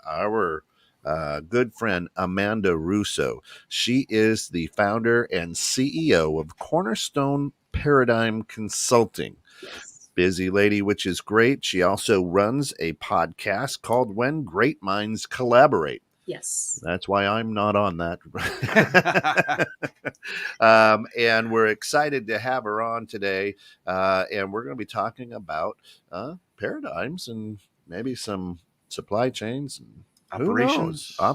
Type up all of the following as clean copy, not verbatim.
our good friend Amanda Russo. She is the founder and CEO of Cornerstone Paradigm Consulting. Yes. Busy lady, which is great. She also runs a podcast called When Great Minds Collaborate. Yes. That's why I'm not on that. And we're excited to have her on today. And we're going to be talking about paradigms and maybe some supply chains and operations. I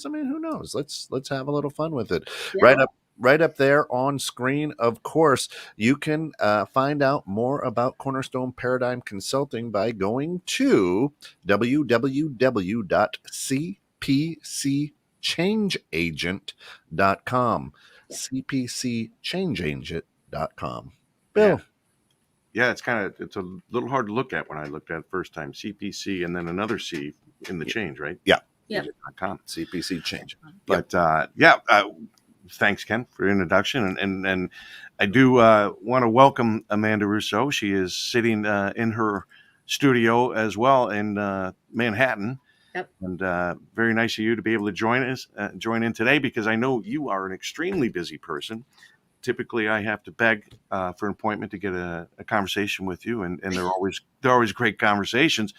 mean, who knows? Let's have a little fun with it. Yeah. Right up there on screen, of course, you can find out more about Cornerstone Paradigm Consulting by going to www.cpcchangeagent.com. Yeah. cpcchangeagent.com. Bill. Yeah, it's a little hard to look at when I looked at it first time. CPC and then another C in the change, right? Yeah. Yeah. CPC change. But thanks, Ken, for the introduction. And I do want to welcome Amanda Russo. She is sitting in her studio as well in Manhattan. Yep. And very nice of you to be able to join in today, because I know you are an extremely busy person. Typically, I have to beg for an appointment to get a conversation with you, and they're always great conversations.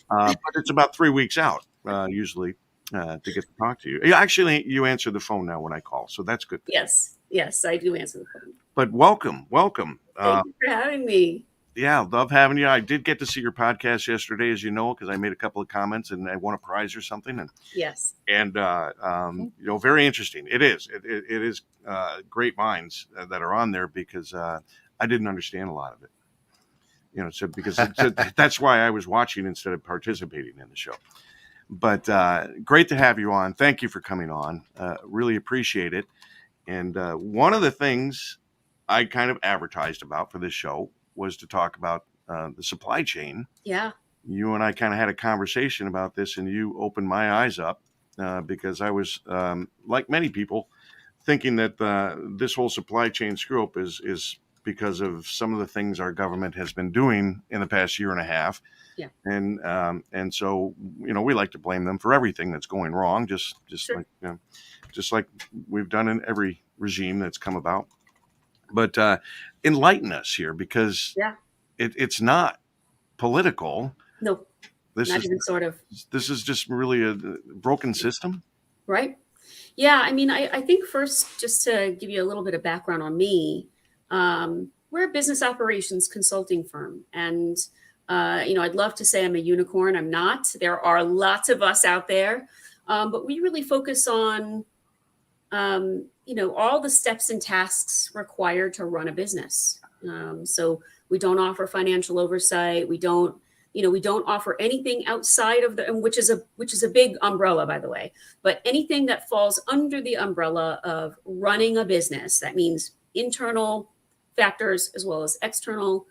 But it's about 3 weeks out usually to get to talk to you. Actually, you answer the phone now when I call, so that's good. Yes, I do answer the phone. But welcome. Thank you for having me. Yeah, love having you. I did get to see your podcast yesterday, as you know, because I made a couple of comments and I won a prize or something. And yes, and very interesting. It is great minds that are on there, because I didn't understand a lot of it. So because that's why I was watching instead of participating in the show. But great to have you on. Thank you for coming on. Really appreciate it. And one of the things I kind of advertised about for this show was to talk about the supply chain. Yeah. You and I kind of had a conversation about this, and you opened my eyes up because I was, like many people, thinking that this whole supply chain screw up is because of some of the things our government has been doing in the past year and a half. Yeah. And so, we like to blame them for everything that's going wrong, just Sure. like we've done in every regime that's come about. But enlighten us here, because it's not political. No, not even sort of. This is just really a broken system. Right. Yeah. I mean, I think first, just to give you a little bit of background on me, we're a business operations consulting firm. And, I'd love to say I'm a unicorn. I'm not. There are lots of us out there. But we really focus on all the steps and tasks required to run a business. So we don't offer financial oversight. We don't offer anything outside of which is a big umbrella, by the way, but anything that falls under the umbrella of running a business. That means internal factors as well as external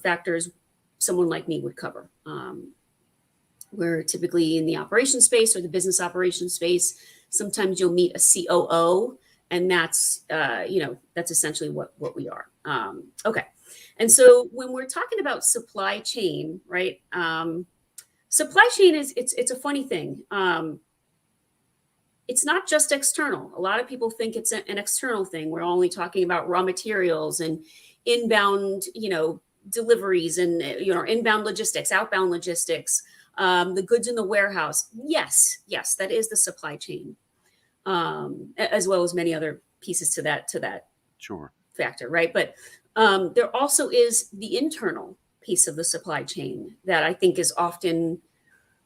factors someone like me would cover. We're typically in the operations space or the business operations space. Sometimes you'll meet a COO, and that's essentially what we are. Okay. And so when we're talking about supply chain, right? Supply chain it's a funny thing. It's not just external. A lot of people think it's an external thing. We're only talking about raw materials and inbound, deliveries and, inbound logistics, outbound logistics, the goods in the warehouse. Yes, that is the supply chain, as well as many other pieces to that Sure. factor, right? But there also is the internal piece of the supply chain that I think is often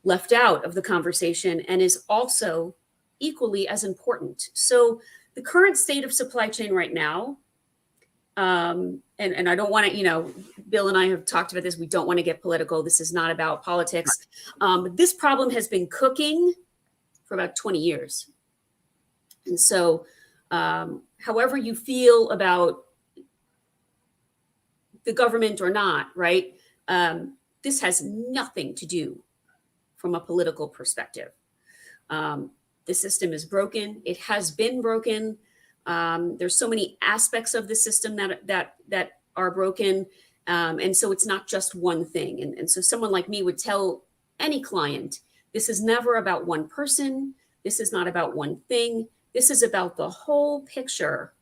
left out of the conversation and is also equally as important. So the current state of supply chain right now, and I don't want to, Bill and I have talked about this. We don't want to get political. This is not about politics. But this problem has been cooking for about 20 years. And so however you feel about the government or not, right? This has nothing to do from a political perspective. The system is broken. It has been broken. There's so many aspects of the system that are broken. And so it's not just one thing. And so someone like me would tell any client This is never about one person. This is not about one thing. This is about the whole picture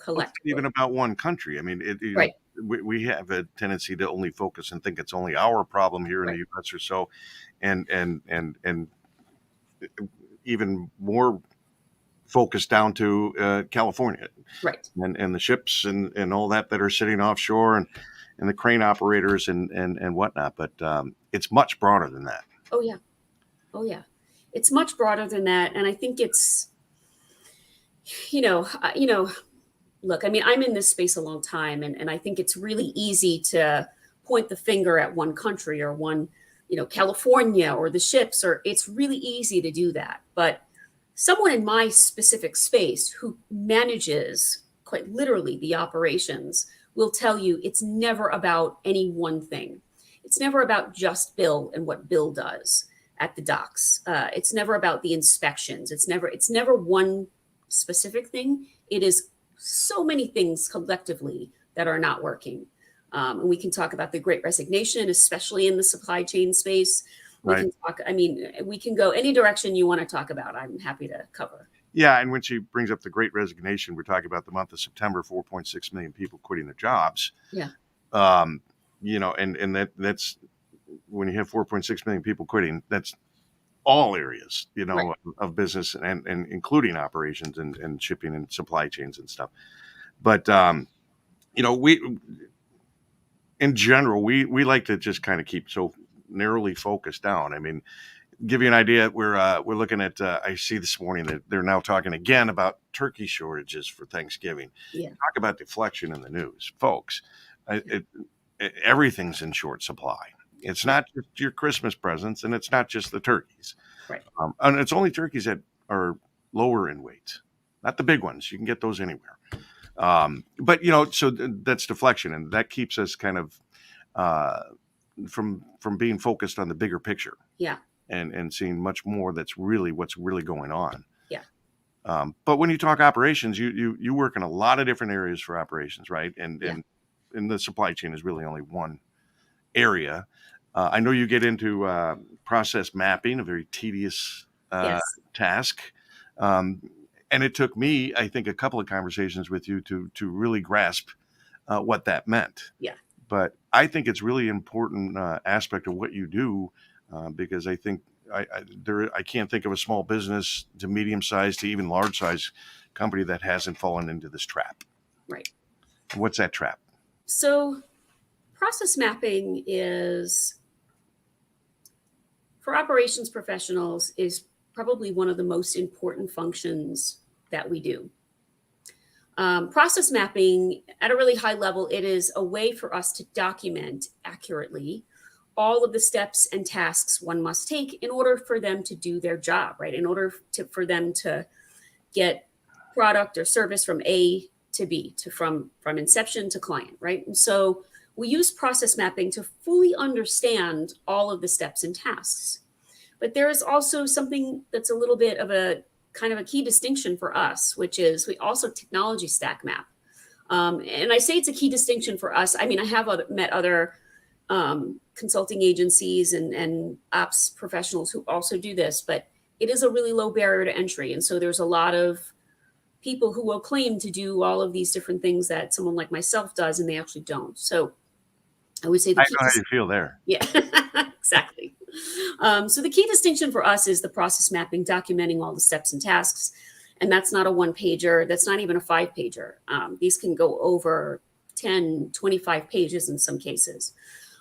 Well, it's not collectively. even about one country. I mean, Right. we have a tendency to only focus and think it's only our problem here in Right. the U.S. or so, and even more focused down to California Right. and the ships and all that are sitting offshore and the crane operators and whatnot. But it's much broader than that. Oh yeah. Oh yeah. It's much broader than that, and I think it's, look, I mean, I'm in this space a long time, and I think it's really easy to point the finger at one country or one, California or the ships, or it's really easy to do that. But someone in my specific space who manages quite literally the operations will tell you it's never about any one thing. It's never about just Bill and what Bill does at the docks. It's never about the inspections. It's never one specific thing. It is so many things collectively that are not working. And we can talk about the Great Resignation, especially in the supply chain space. We Right. can talk, I mean, we can go any direction you want to talk about. I'm happy to cover. Yeah, and when she brings up the Great Resignation, we're talking about the month of September, 4.6 million people quitting their jobs. Yeah. And that's when you have 4.6 million people quitting, that's all areas, Right. of business and including operations and shipping and supply chains and stuff. But, we, in general, we like to just kind of keep so narrowly focused down. I mean, give you an idea, we're looking at, I see this morning that they're now talking again about turkey shortages for Thanksgiving. Yeah. Talk about deflection in the news, folks. Everything's in short supply. It's not just your Christmas presents, and it's not just the turkeys. Right. And it's only turkeys that are lower in weight, not the big ones. You can get those anywhere. But so that's deflection, and that keeps us kind of from being focused on the bigger picture. Yeah. And seeing much more what's really going on. Yeah. But when you talk operations, you work in a lot of different areas for operations, right? And the supply chain is really only one area. I know you get into process mapping, a very tedious Yes. task. And it took me, I think, a couple of conversations with you to really grasp what that meant. Yeah. But I think it's really important aspect of what you do, because I think I can't think of a small business to medium sized to even large size company that hasn't fallen into this trap. Right. What's that trap? So process mapping is, for operations professionals, is probably one of the most important functions that we do. Process mapping, at a really high level, it is a way for us to document accurately all of the steps and tasks one must take in order for them to do their job, right? In order for them to get product or service from A to B, from inception to client, right? And so we use process mapping to fully understand all of the steps and tasks. But there is also something that's a little bit of a kind of a key distinction for us, which is we also technology stack map. And I say it's a key distinction for us. I mean, I have met other consulting agencies and ops professionals who also do this, but it is a really low barrier to entry. And so there's a lot of people who will claim to do all of these different things that someone like myself does, and they actually don't. So I would say I know how you feel there. Yeah, exactly. So the key distinction for us is the process mapping, documenting all the steps and tasks. And that's not a one pager. That's not even a 5-pager. These can go over 10, 25 pages in some cases.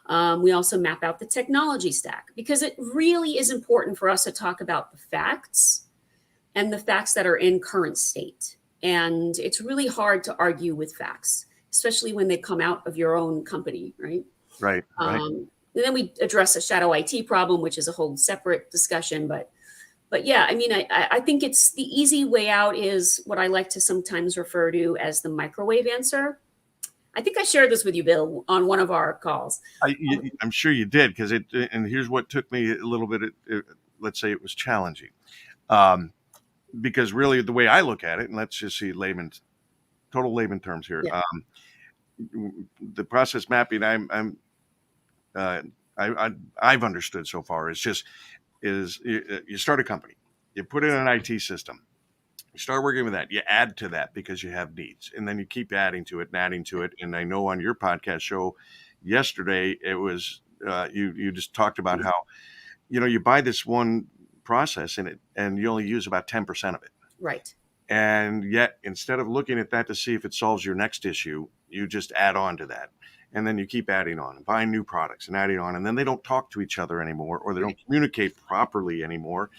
We also map out the technology stack because it really is important for us to talk about the facts and the facts that are in current state. And it's really hard to argue with facts, especially when they come out of your own company, right? Right. And then we address a shadow IT problem, which is a whole separate discussion. But yeah, I mean, I think it's the easy way out is what I like to sometimes refer to as the microwave answer. I think I shared this with you, Bill, on one of our calls. I'm sure you did, because and here's what took me a little bit, let's say it was challenging. Because really the way I look at it, and let's just see total layman terms here. Yeah. The process mapping I've understood so far is just is you start a company, you put in an IT system, you start working with that, you add to that because you have needs, and then you keep adding to it and adding to it. And I know on your podcast show yesterday, it was you just talked about how, you buy this one process and you only use about 10% of it. Right. And yet, instead of looking at that to see if it solves your next issue, you just add on to that. And then you keep adding on and buying new products and adding on. And then they don't talk to each other anymore, or they don't communicate properly anymore.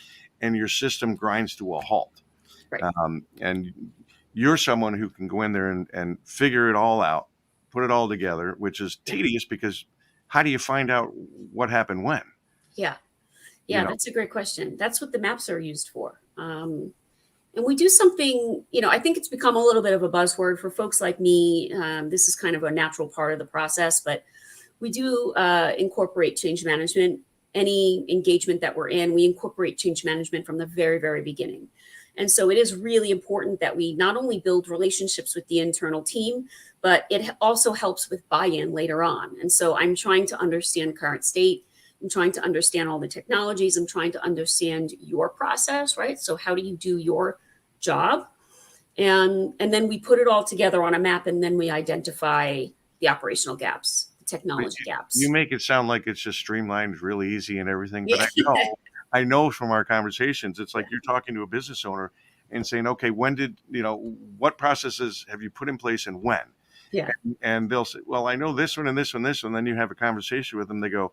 And your system grinds to a halt. Right. And you're someone who can go in there and figure it all out, put it all together, which is tedious because how do you find out what happened when? Yeah. Yeah, that's a great question. That's what the maps are used for. And we do something, I think it's become a little bit of a buzzword for folks like me. This is kind of a natural part of the process, but we do incorporate change management. Any engagement that we're in, we incorporate change management from the very, very beginning. And so it is really important that we not only build relationships with the internal team, but it also helps with buy-in later on. And so I'm trying to understand current state. I'm trying to understand all the technologies. I'm trying to understand your process, right? So how do you do your job? And then we put it all together on a map, and then we identify the operational gaps, the technology gaps. You make it sound like it's just streamlined, really easy and everything, but I know from our conversations, it's like you're talking to a business owner and saying, okay, when did, what processes have you put in place and when? Yeah. And they'll say, well, I know this one and this one, this one. Then you have a conversation with them. They go,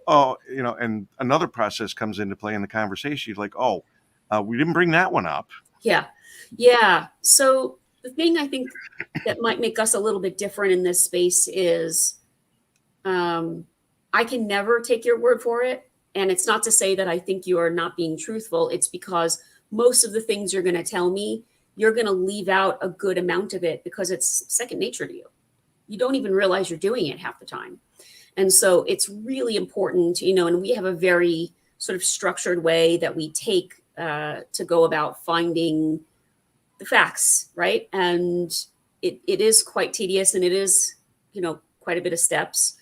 oh, and another process comes into play in the conversation. You're like, oh, we didn't bring that one up. Yeah. Yeah. So the thing I think that might make us a little bit different in this space is I can never take your word for it. And it's not to say that I think you are not being truthful. It's because most of the things you're going to tell me, you're going to leave out a good amount of it because it's second nature to you. You don't even realize you're doing it half the time. And so it's really important, and we have a very sort of structured way that we take to go about finding the facts, right? And it is quite tedious, and it is, quite a bit of steps.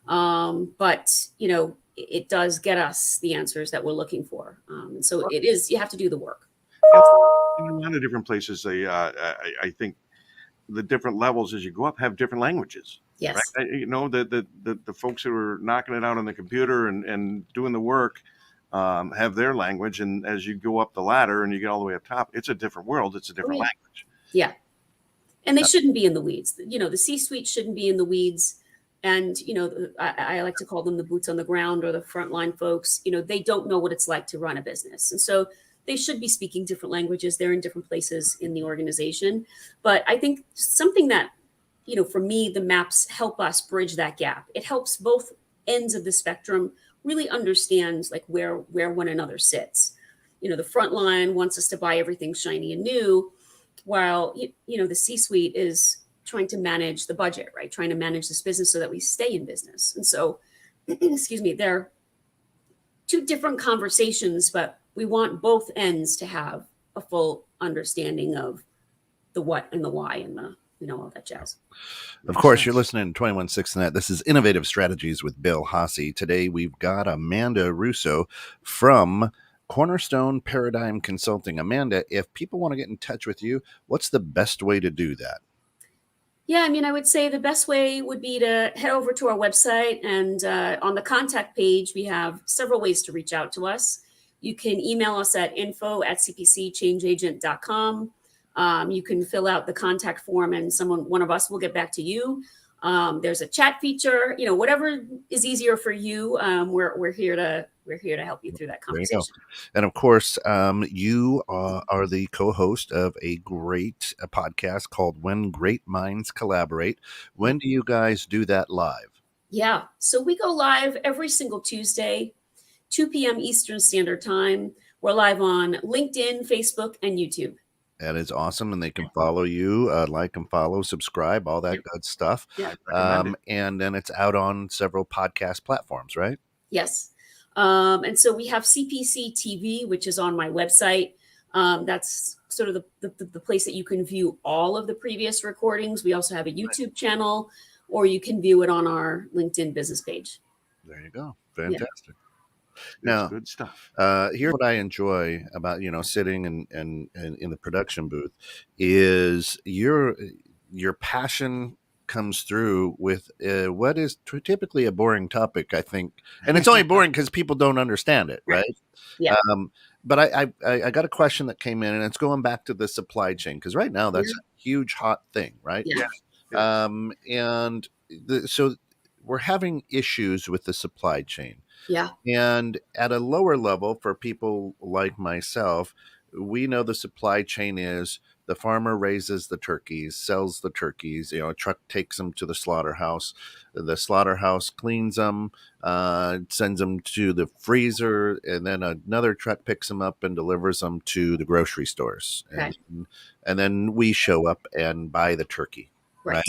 But, it does get us the answers that we're looking for. And so it is, you have to do the work. In a lot of different places, I think the different levels as you go up have different languages. Yes. Right? The folks who are knocking it out on the computer and doing the work have their language. And as you go up the ladder and you get all the way up top, it's a different world. It's a different language. Yeah. And they shouldn't be in the weeds. The C-suite shouldn't be in the weeds. And, I like to call them the boots on the ground or the frontline folks. They don't know what it's like to run a business. And so they should be speaking different languages. They're in different places in the organization. But I think something that, for me, the maps help us bridge that gap. It helps both ends of the spectrum really understand like where one another sits. The front line wants us to buy everything shiny and new, while, the C-suite is trying to manage the budget, right? Trying to manage this business so that we stay in business. And so, excuse me, they're two different conversations, but we want both ends to have a full understanding of the what and the why and the, all that jazz. Of course, you're listening to 21.6 Net. This is Innovative Strategies with Bill Haase. Today, we've got Amanda Russo from Cornerstone Paradigm Consulting. Amanda, if people want to get in touch with you, what's the best way to do that? Yeah, I would say the best way would be to head over to our website, and on the contact page, we have several ways to reach out to us. You can email us at info@cpcchangeagent.com. You can fill out the contact form, and one of us will get back to you. There's a chat feature, whatever is easier for you. We're here to help you through that conversation. And of course, you are the co-host of a great podcast called When Great Minds Collaborate. When do you guys do that live? Yeah. So we go live every single Tuesday, 2 p.m. Eastern Standard Time. We're live on LinkedIn, Facebook, and YouTube. That is awesome. And they can follow you, like and follow, subscribe, all that good stuff. Yeah. And then it's out on several podcast platforms, right? Yes. And so we have CPC TV, which is on my website. That's sort of the place that you can view all of the previous recordings. We also have a YouTube channel, or you can view it on our LinkedIn business page. There you go. Fantastic. Now, good stuff. here's what I enjoy about sitting and in the production booth is your passion comes through with what is typically a boring topic, I think, and it's only boring because people don't understand it, right? Yeah. But I got a question that came in, and it's going back to the supply chain because right now that's a huge hot thing, right? Yeah. And so we're having issues with the supply chain. Yeah. And at a lower level, for people like myself, we know the supply chain is the farmer raises the turkeys, sells the turkeys, a truck takes them to the slaughterhouse cleans them, sends them to the freezer, and then another truck picks them up and delivers them to the grocery stores. Okay. And then we show up and buy the turkey, Right.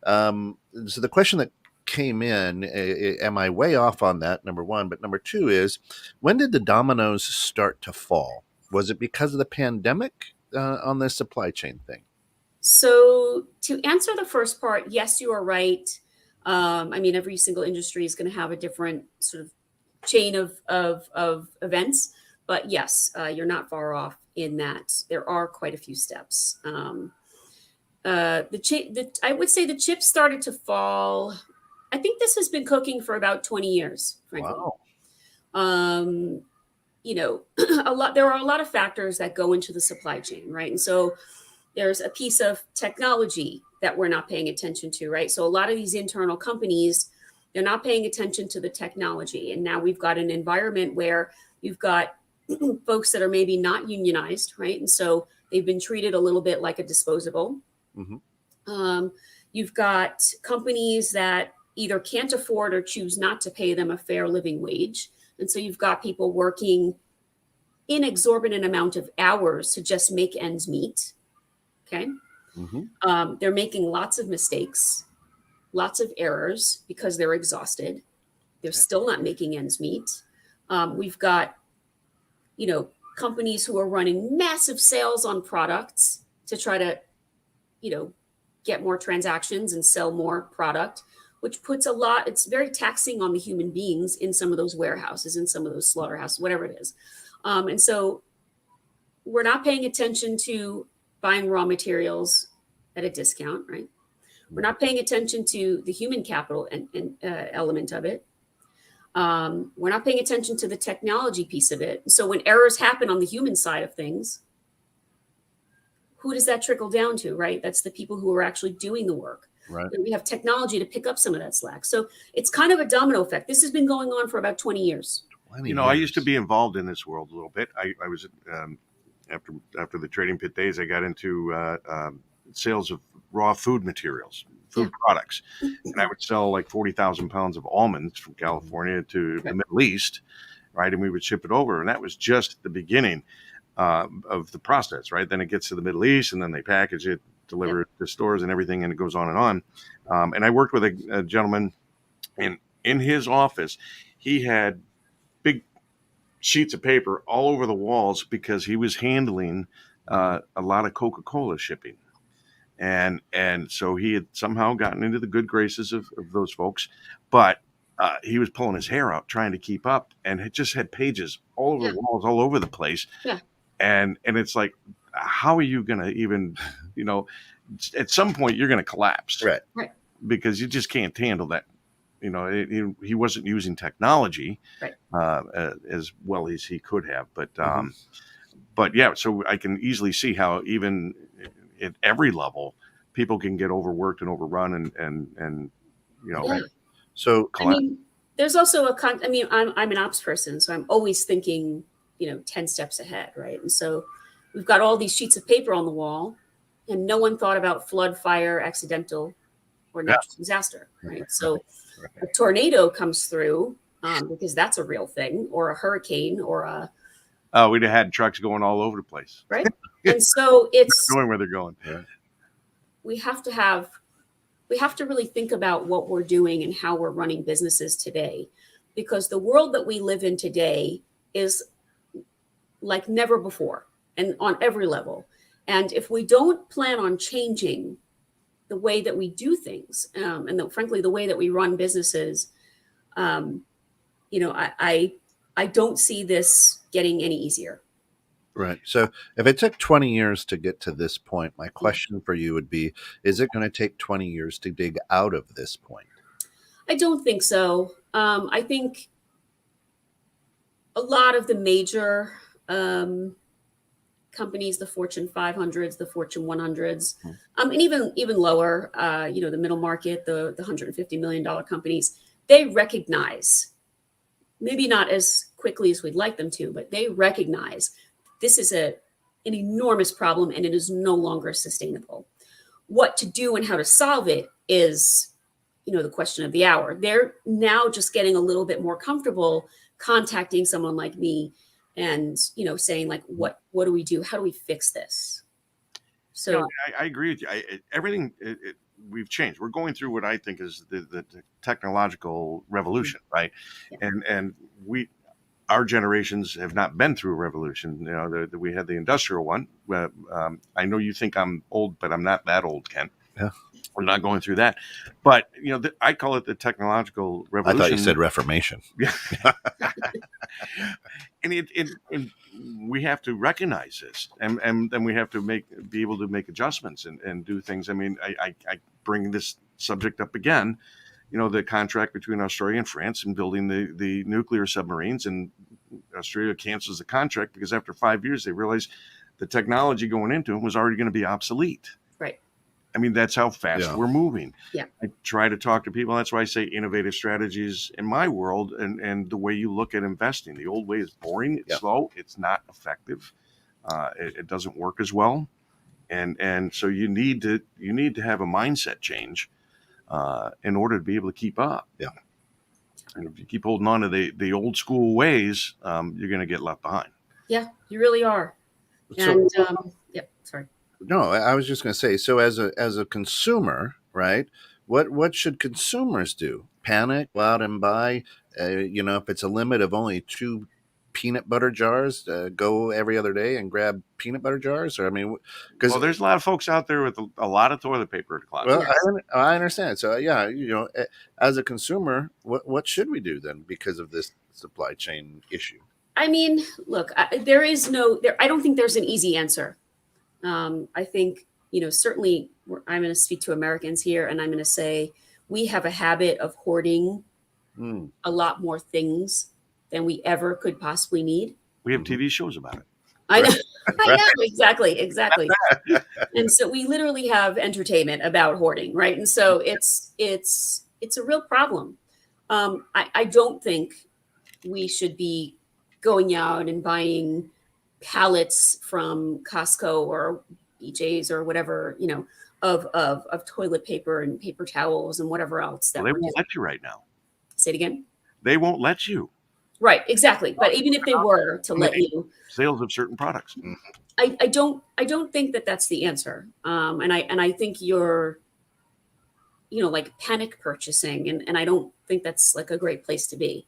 So the question that came in, am I way off on that? Number one, but number two is, when did the dominoes start to fall? Was it because of the pandemic on this supply chain thing? So to answer the first part, yes, you are right. I mean, every single industry is going to have a different sort of chain of events, but yes, you're not far off in that there are quite a few steps. I would say the chips started to fall. I think this has been cooking for about 20 years, frankly. Wow. There are a lot of factors that go into the supply chain, right? And so there's a piece of technology that we're not paying attention to, right? So a lot of these internal companies, they're not paying attention to the technology. And now we've got an environment where you've got folks that are maybe not unionized, right? And so they've been treated a little bit like a disposable. Mm-hmm. You've got companies that either can't afford or choose not to pay them a fair living wage. And so you've got people working an exorbitant amount of hours to just make ends meet. Okay. Mm-hmm. They're making lots of mistakes, lots of errors because they're exhausted. They're still not making ends meet. We've got, companies who are running massive sales on products to try to, get more transactions and sell more product, which puts it's very taxing on the human beings in some of those warehouses, in some of those slaughterhouses, whatever it is. And so we're not paying attention to buying raw materials at a discount, right? We're not paying attention to the human capital and element of it. We're not paying attention to the technology piece of it. So when errors happen on the human side of things, who does that trickle down to, right? That's the people who are actually doing the work. Right. We have technology to pick up some of that slack. So it's kind of a domino effect. This has been going on for about 20 years. I used to be involved in this world a little bit. I was after the trading pit days, I got into sales of raw food materials, food products, and I would sell like 40,000 pounds of almonds from California to the Middle East, right? And we would ship it over, and that was just the beginning of the process, right? Then it gets to the Middle East, and then they package it, deliver it to stores, and everything, and it goes on and on. And I worked with a gentleman, and in his office, he had big sheets of paper all over the walls because he was handling a lot of Coca-Cola shipping. And so he had somehow gotten into the good graces of those folks, but he was pulling his hair out trying to keep up, and it just had pages all over the walls, all over the place. Yeah. And it's like, how are you going to even, at some point you're going to collapse, Right? Because you just can't handle that. He wasn't using technology as well as he could have, but yeah, so I can easily see how even at every level, people can get overworked and overrun and So I mean, there's also I'm an ops person, so I'm always thinking, 10 steps ahead, right? And so we've got all these sheets of paper on the wall, and no one thought about flood, fire, accidental, or natural disaster, right? So a tornado comes through because that's a real thing, or a hurricane, or we'd have had trucks going all over the place, right? And so it's going where they're going. Yeah. We have to really think about what we're doing and how we're running businesses today, because the world that we live in today is like never before, and on every level. And if we don't plan on changing the way that we do things, frankly, the way that we run businesses, I I don't see this getting any easier. Right. So if it took 20 years to get to this point, my question for you would be, is it going to take 20 years to dig out of this point? I don't think so. I think a lot of the major companies, the Fortune 500s, the Fortune 100s, and even lower, the middle market, the $150 million companies, they recognize, maybe not as quickly as we'd like them to, but they recognize this is an enormous problem and it is no longer sustainable. What to do and how to solve it is, the question of the hour. They're now just getting a little bit more comfortable contacting someone like me and, saying like, what do we do? How do we fix this? So I agree with you. Everything we've changed. We're going through what I think is the technological revolution, right? Yeah. And our generations have not been through a revolution. We had the industrial one. I know you think I'm old, but I'm not that old, Ken. Yeah. We're not going through that. But, I call it the technological revolution. I thought you said Reformation. Yeah. and we have to recognize this, and then we have to be able to make adjustments and do things. I mean, I bring this subject up again, the contract between Australia and France in building the nuclear submarines, and Australia cancels the contract because after 5 years, they realized the technology going into them was already going to be obsolete. Right. I mean, that's how fast we're moving. Yeah. I try to talk to people. That's why I say innovative strategies in my world, and the way you look at investing. The old way is boring. It's slow. It's not effective. It doesn't work as well. And so you need to have a mindset change in order to be able to keep up. Yeah. And if you keep holding on to the old school ways, you're going to get left behind. Yeah, you really are. So, And sorry. No, I was just going to say, so as a consumer, right, what should consumers do? Panic, go out and buy, if it's a limit of only 2 peanut butter jars, go every other day and grab peanut butter jars? Or, I mean, because there's a lot of folks out there with a lot of toilet paper in the closet. Well, I understand. So, yeah, as a consumer, what should we do then because of this supply chain issue? I mean, look, I don't think there's an easy answer. I think, certainly I'm going to speak to Americans here, and I'm going to say we have a habit of hoarding a lot more things than we ever could possibly need. We have TV shows about it. I know, I know, exactly. And so we literally have entertainment about hoarding, right? And so it's a real problem. I don't think we should be going out and buying pallets from Costco or BJ's or whatever, of toilet paper and paper towels and whatever else. They won't let you right now. Say it again. They won't let you. Right, exactly. But even if they were to let you, sales of certain products, I don't think that that's the answer. And I think you're, like panic purchasing, and I don't think that's like a great place to be.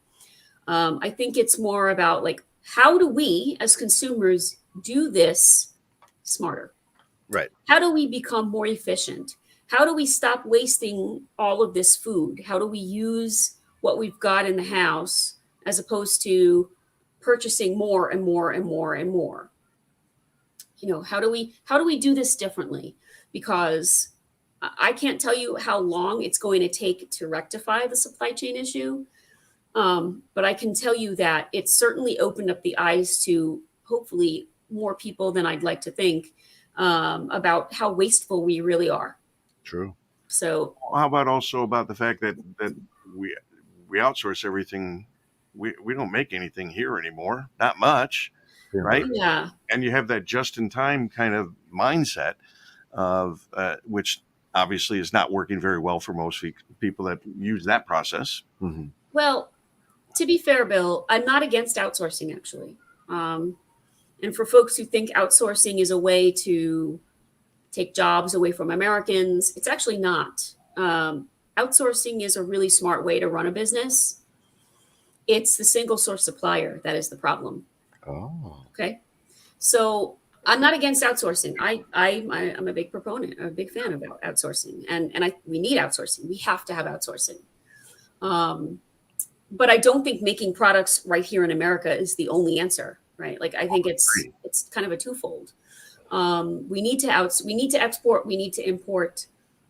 I think it's more about like, how do we as consumers do this smarter? Right. How do we become more efficient? How do we stop wasting all of this food? How do we use what we've got in the house as opposed to purchasing more and more and more and more? How do we do this differently? Because I can't tell you how long it's going to take to rectify the supply chain issue. But I can tell you that it certainly opened up the eyes to hopefully more people than I'd like to think about how wasteful we really are. True. So how about also about the fact that we outsource everything? We don't make anything here anymore, not much, right? Yeah. And you have that just-in-time kind of mindset of which obviously is not working very well for most people that use that process. Mm-hmm. Well, to be fair, Bill, I'm not against outsourcing, actually. And for folks who think outsourcing is a way to take jobs away from Americans, it's actually not. Outsourcing is a really smart way to run a business. It's the single source supplier that is the problem. Oh. Okay. So I'm not against outsourcing. I'm a big proponent, a big fan of outsourcing. And we need outsourcing. We have to have outsourcing. but I don't think making products right here in America is the only answer, right? Like I think it's kind of a twofold. We need to export, we need to import,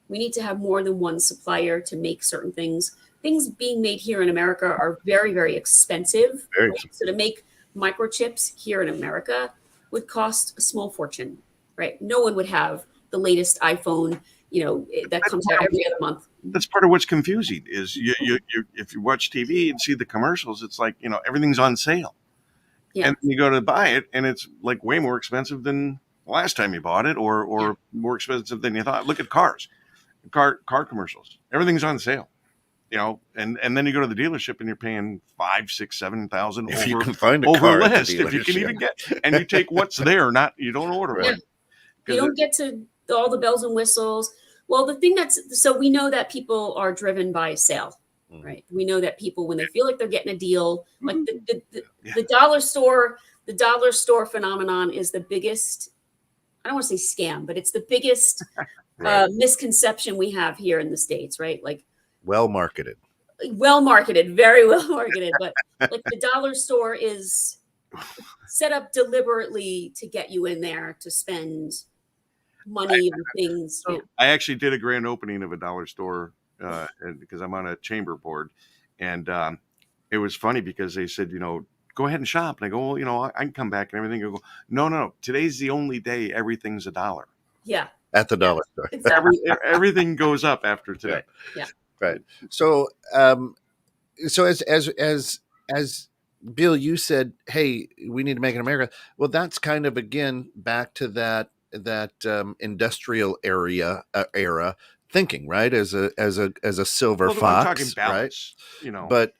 we need to have more than one supplier to make certain things. Things being made here in America are very, very expensive. Very Right? So to make microchips here in America would cost a small fortune, right? No one would have the latest iPhone, that comes out every other month. That's part of what's confusing is you if you watch TV and see the commercials, it's like, everything's on sale. Yeah. And you go to buy it and it's like way more expensive than the last time you bought it or more expensive than you thought. Look at car commercials. Everything's on sale. And then you go to the dealership and you're paying $5,000, $6,000, $7,000 if you can find a car at the list, if you can dealership. even get, and you take what's there, you don't order one. You don't get to all the bells and whistles. Well, the thing so we know that people are driven by sale, right? We know that people, when they feel like they're getting a deal, like the dollar store phenomenon is the biggest, I don't want to say scam, but it's the biggest misconception we have here in the States, right? Like well marketed, very well marketed, but like the dollar store is set up deliberately to get you in there to spend money and things. I actually did a grand opening of a dollar store because I'm on a chamber board, and it was funny because they said, go ahead and shop, and I go, well, I can come back and everything. I go, no, today's the only day everything's $1. Yeah, at the dollar store. Exactly. Everything goes up after today. Yeah. Right. So, as Bill, you said, hey, we need to make it in America. Well, that's kind of again back to that industrial era thinking, right? As a silver fox, I'm talking balance, right?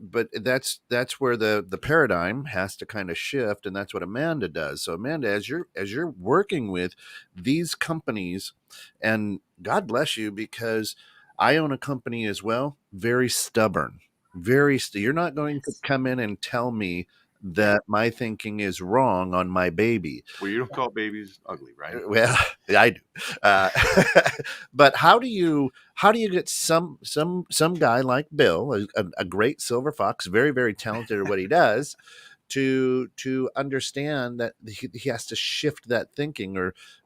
But that's where the paradigm has to kind of shift, and that's what Amanda does. So Amanda, as you're working with these companies, and God bless you, because I own a company as well, very stubborn, you're not going to come in and tell me that my thinking is wrong on my baby. Well, you don't call babies ugly, right? Well, I do. But how do you get some guy like Bill, a great silver fox, very, very talented at what he does, to understand that he has to shift that thinking,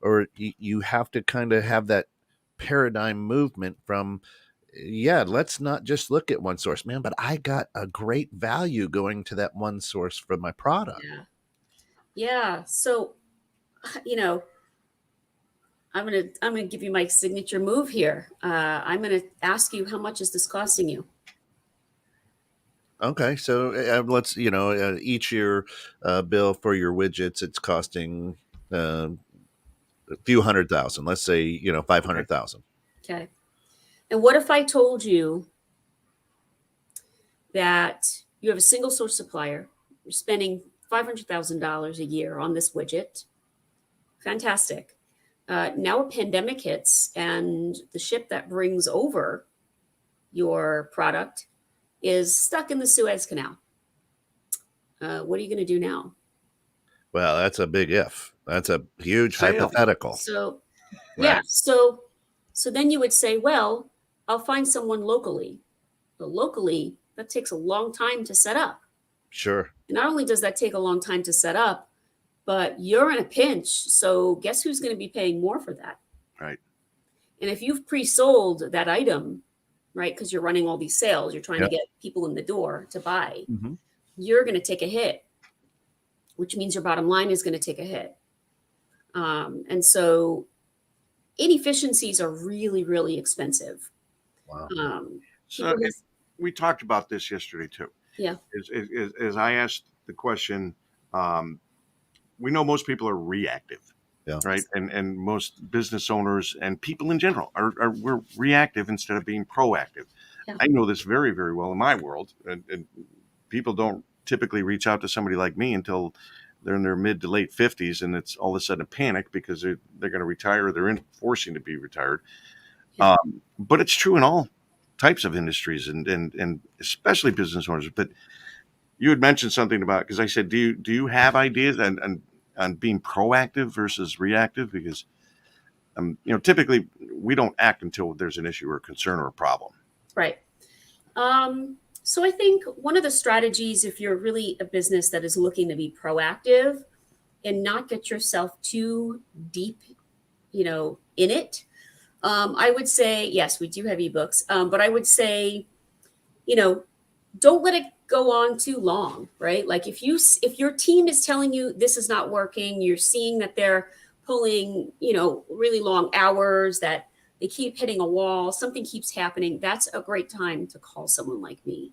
or you have to kind of have that paradigm movement from, let's not just look at one source, man, but I got a great value going to that one source for my product. Yeah. So, I'm gonna give you my signature move here. I'm gonna ask you, how much is this costing you? Okay, so let's each year bill for your widgets, it's costing a few $100,000. Let's say 500,000. Okay. And what if I told you that you have a single source supplier, you're spending $500,000 a year on this widget? Fantastic. Now a pandemic hits, and the ship that brings over your product is stuck in the Suez Canal. What are you going to do now? Well, that's a big if. That's a huge hypothetical. So, yeah. So then you would say, well, I'll find someone locally. But locally, that takes a long time to set up. Sure. And not only does that take a long time to set up, but you're in a pinch. So guess who's going to be paying more for that? Right. And if you've pre-sold that item, right, because you're running all these sales, you're trying to get people in the door to buy, you're going to take a hit, which means your bottom line is going to take a hit. And so inefficiencies are really, really expensive. Wow. So we talked about this yesterday too. Yeah. As I asked the question, we know most people are reactive. Yeah. Right. And most business owners and people in general we're reactive instead of being proactive. Yeah. I know this very, very well in my world. And people don't typically reach out to somebody like me until they're in their mid to late 50s. And it's all of a sudden a panic because they're going to retire, or they're forcing to be retired. Yeah. But it's true in all types of industries and especially business owners. But you had mentioned something about, because I said, do you have ideas on being proactive versus reactive? Because typically we don't act until there's an issue or a concern or a problem. Right. So I think one of the strategies, if you're really a business that is looking to be proactive and not get yourself too deep, in it, I would say, yes, we do have ebooks, but I would say, you know, don't let it go on too long, right? Like if your team is telling you this is not working, you're seeing that they're pulling, really long hours, that they keep hitting a wall, something keeps happening, that's a great time to call someone like me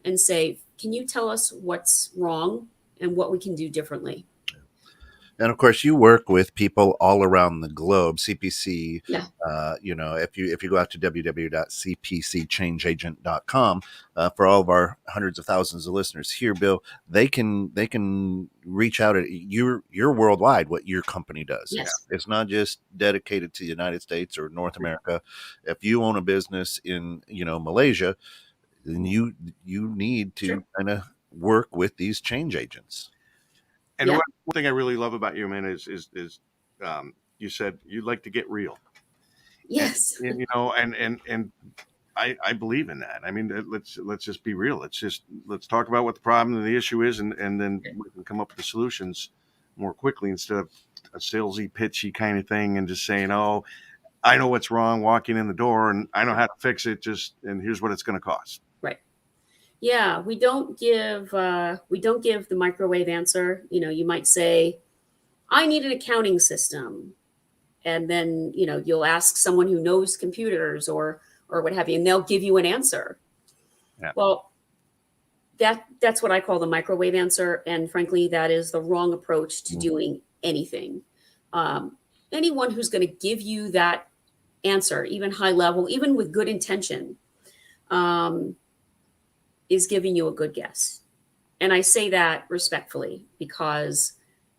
and say, can you tell us what's wrong and what we can do differently? And of course, you work with people all around the globe. CPC, Yeah. if you go out to www.cpcchangeagent.com, for all of our hundreds of thousands of listeners here, Bill, they can reach out at you're worldwide. What your company does, Yes. it's not just dedicated to the United States or North America. If you own a business in Malaysia, then you need to Sure. kind of work with these change agents. And Yeah. one thing I really love about you, man, is you said you like to get real. Yes. And, and I believe in that. I mean, let's just be real. Let's talk about what the problem and the issue is, and then we can come up with the solutions more quickly instead of a salesy, pitchy kind of thing and just saying, "Oh, I know what's wrong," walking in the door, and I know how to fix it. And here's what it's going to cost. Right. Yeah, we don't give the microwave answer. You might say, I need an accounting system. And then, you'll ask someone who knows computers or what have you, and they'll give you an answer. Yeah. Well, that's what I call the microwave answer. And frankly, that is the wrong approach to doing anything. Anyone who's going to give you that answer, even high level, even with good intention, is giving you a good guess. And I say that respectfully because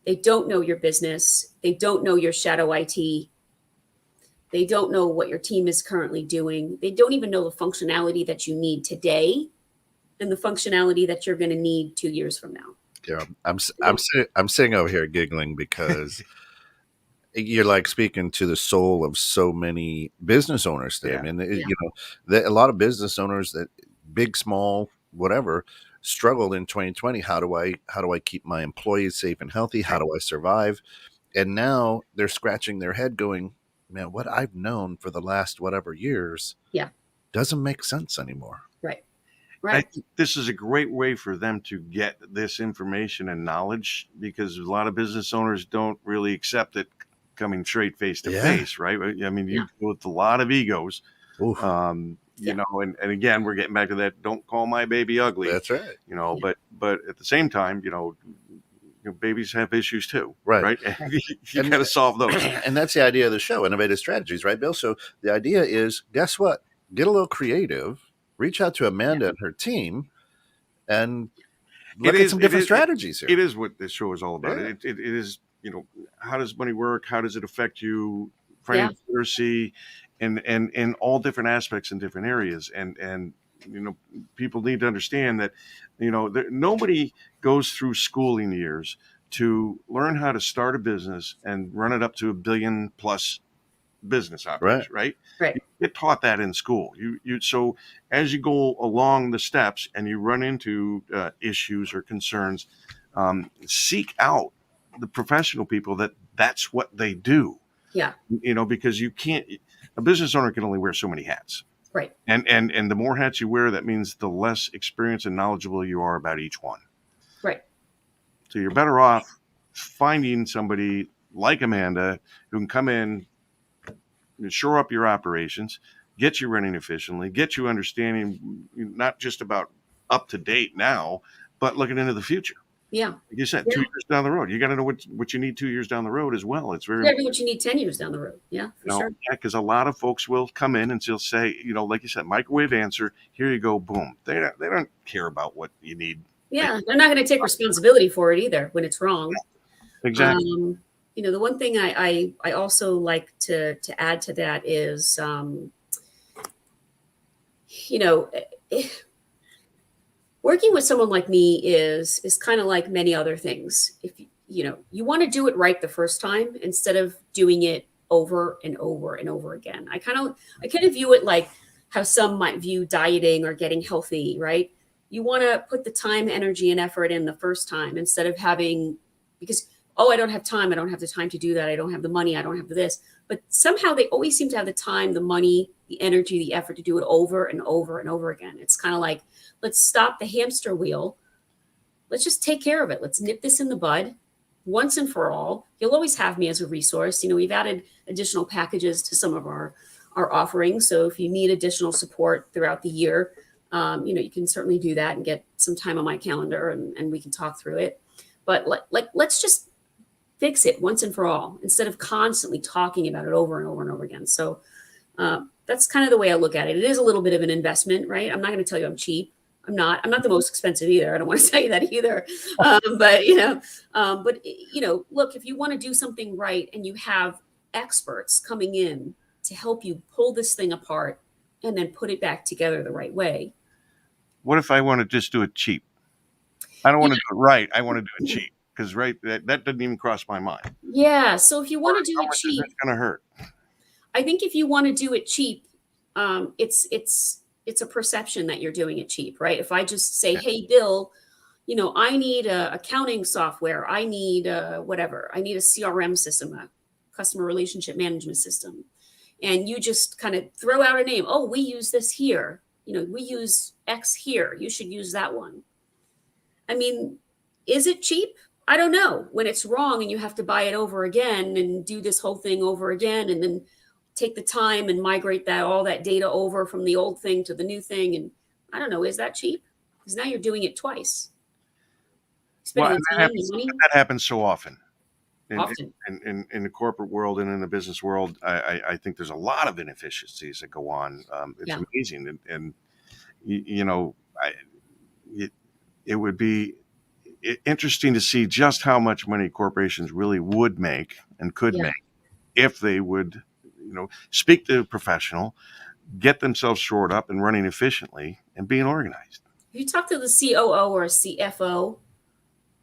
they don't know your business. They don't know your shadow IT. They don't know what your team is currently doing. They don't even know the functionality that you need today and the functionality that you're going to need 2 years from now. Yeah, I'm sitting over here giggling because you're like speaking to the soul of so many business owners today. Yeah. I mean, a lot of business owners, that big, small, whatever, struggled in 2020. How do I keep my employees safe and healthy? How do I survive? And now they're scratching their head going, man, what I've known for the last whatever years doesn't make sense anymore. Right. I think this is a great way for them to get this information and knowledge, because a lot of business owners don't really accept it coming straight face to face, right? I mean, you deal with a lot of egos, Oof. and again, we're getting back to that. Don't call my baby ugly. That's right. But at the same time, babies have issues too, right? You got to solve those. And that's the idea of the show, Innovative Strategies, right, Bill? So the idea is, guess what? Get a little creative, reach out to Amanda and her team, and look at some different strategies here. It is what this show is all about. Yeah. It is, how does money work? How does it affect you? Financial literacy, and all different aspects in different areas. And people need to understand that, nobody goes through schooling years to learn how to start a business and run it up to $1 billion plus business operation, right? Right. You get taught that in school. So as you go along the steps and you run into issues or concerns, seek out the professional people that's what they do. Yeah. Because a business owner can only wear so many hats. Right. And the more hats you wear, that means the less experienced and knowledgeable you are about each one. Right. So you're better off finding somebody like Amanda who can come in, shore up your operations, get you running efficiently, get you understanding not just about up to date now, but looking into the future. Yeah. Like you said, 2 years down the road, you got to know what you need 2 years down the road as well. It's very important. You got to know what you need 10 years down the road. Yeah, for sure. Yeah, because a lot of folks will come in and they'll say, like you said, microwave answer, here you go, boom. They don't care about what you need. Yeah, they're not going to take responsibility for it either when it's wrong. Exactly. The one thing I also like to add to that is, working with someone like me is kind of like many other things. If you want to do it right the first time instead of doing it over and over and over again. I kind of view it like how some might view dieting or getting healthy, right? you want to put the time, energy, and effort in the first time instead of having, because, oh, I don't have time. I don't have the time to do that. I don't have the money. I don't have this. But somehow they always seem to have the time, the money, the energy, the effort to do it over and over and over again. It's kind of like, let's stop the hamster wheel. Let's just take care of it. Let's nip this in the bud once and for all. You'll always have me as a resource. We've added additional packages to some of our offerings. So if you need additional support throughout the year, you can certainly do that and get some time on my calendar and we can talk through it. But let's just fix it once and for all instead of constantly talking about it over and over and over again. So that's kind of the way I look at it. It is a little bit of an investment, right? I'm not going to tell you I'm cheap. I'm not the most expensive either. I don't want to tell you that either. But look, if you want to do something right and you have experts coming in to help you pull this thing apart and then put it back together the right way. What if I want to just do it cheap? I don't want to do it right. I want to do it cheap because that doesn't even cross my mind. Yeah. So if you want to do it cheap, it's going to hurt. I think if you want to do it cheap, it's a perception that you're doing it cheap, right? If I just say, hey, Bill, I need accounting software. I need whatever. I need a CRM system, a customer relationship management system. And you just kind of throw out a name. Oh, we use this here. We use X here. You should use that one. I mean, is it cheap? I don't know. When it's wrong and you have to buy it over again and do this whole thing over again and then take the time and migrate all that data over from the old thing to the new thing. And I don't know, is that cheap? Because now you're doing it twice. Spending time and money. That happens so often. In the corporate world and in the business world, I think there's a lot of inefficiencies that go on. It's amazing. And it would be interesting to see just how much money corporations really would make and could make if they would, speak to a professional, get themselves shored up and running efficiently and being organized. If you talk to the COO or a CFO